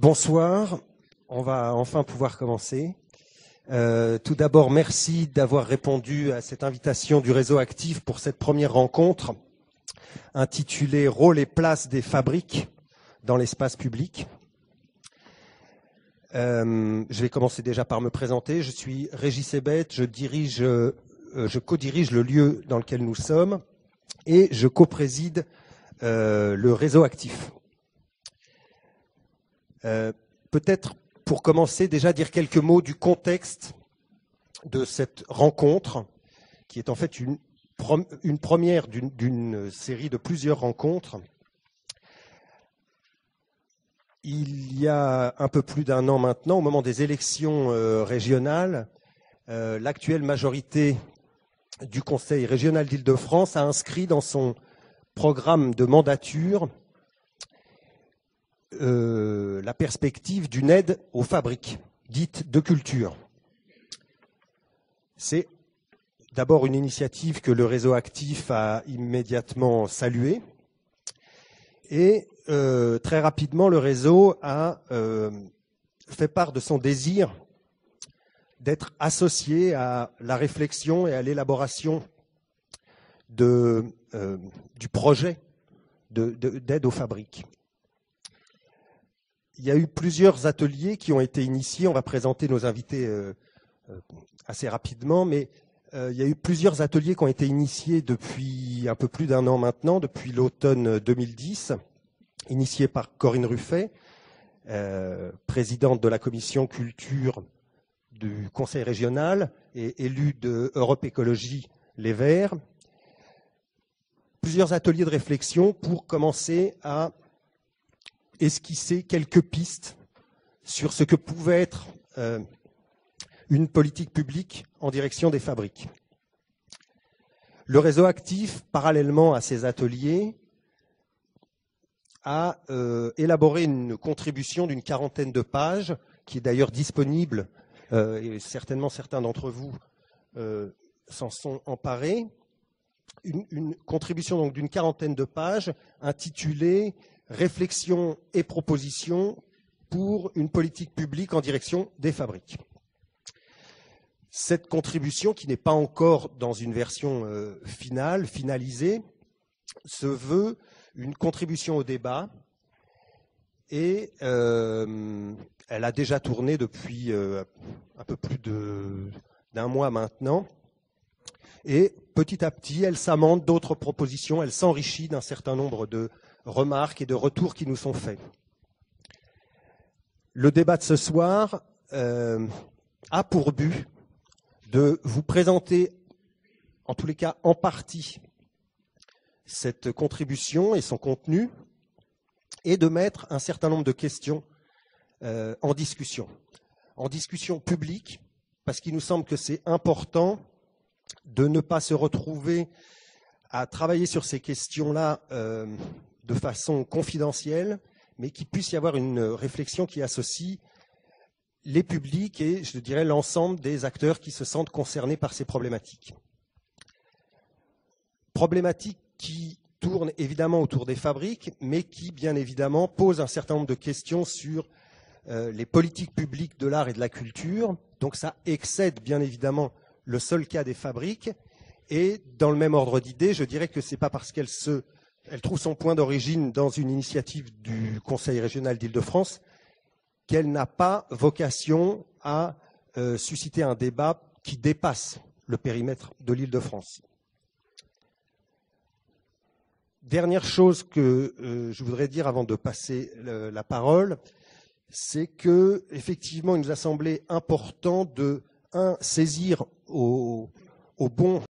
Bonsoir, on va enfin pouvoir commencer. Tout d'abord, merci d'avoir répondu à cette invitation du réseau Actif pour cette première rencontre intitulée « Rôle et place des fabriques dans l'espace public ». Je vais commencer déjà par me présenter. Je suis Régis Ebet, je co-dirige le lieu dans lequel nous sommes et je co-préside le réseau Actif. Peut-être pour commencer déjà dire quelques mots du contexte de cette rencontre, qui est en fait une première d'une série de plusieurs rencontres. Il y a un peu plus d'un an maintenant, au moment des élections régionales, l'actuelle majorité du Conseil régional d'Île-de-France a inscrit dans son programme de mandature la perspective d'une aide aux fabriques, dites de culture. C'est d'abord une initiative que le réseau Actif a immédiatement saluée. Et très rapidement, le réseau a fait part de son désir d'être associé à la réflexion et à l'élaboration du projet d'aide aux fabriques. Il y a eu plusieurs ateliers qui ont été initiés. On va présenter nos invités assez rapidement, mais il y a eu plusieurs ateliers qui ont été initiés depuis un peu plus d'un an maintenant, depuis l'automne 2010, initiés par Corinne Ruffet, présidente de la commission culture du Conseil régional et élue de Europe Écologie Les Verts. Plusieurs ateliers de réflexion pour commencer à esquisser quelques pistes sur ce que pouvait être une politique publique en direction des fabriques. Le réseau Actif, parallèlement à ces ateliers, a élaboré une contribution d'une 40aine de pages, qui est d'ailleurs disponible, et certainement certains d'entre vous s'en sont emparés, une contribution donc d'une 40aine de pages intitulée « Réflexions et propositions pour une politique publique en direction des fabriques ». Cette contribution, qui n'est pas encore dans une version finalisée, se veut une contribution au débat et elle a déjà tourné depuis un peu plus d'un mois maintenant. Et petit à petit, elle s'amende d'autres propositions, elle s'enrichit d'un certain nombre de remarques et de retours qui nous sont faits. Le débat de ce soir a pour but de vous présenter, en tous les cas en partie, cette contribution et son contenu, et de mettre un certain nombre de questions en discussion publique, parce qu'il nous semble que c'est important de ne pas se retrouver à travailler sur ces questions-là de façon confidentielle, mais qu'il puisse y avoir une réflexion qui associe les publics et, je dirais, l'ensemble des acteurs qui se sentent concernés par ces problématiques. Problématiques qui tournent évidemment autour des fabriques, mais qui, bien évidemment, posent un certain nombre de questions sur les politiques publiques de l'art et de la culture. Donc ça excède, bien évidemment, le seul cas des fabriques. Et dans le même ordre d'idée, je dirais que ce n'est pas parce qu'elle trouve son point d'origine dans une initiative du Conseil régional d'Île-de-France qu'elle n'a pas vocation à susciter un débat qui dépasse le périmètre de l'Île-de-France. Dernière chose que je voudrais dire avant de passer la parole, c'est que effectivement, il nous a semblé important de saisir au bon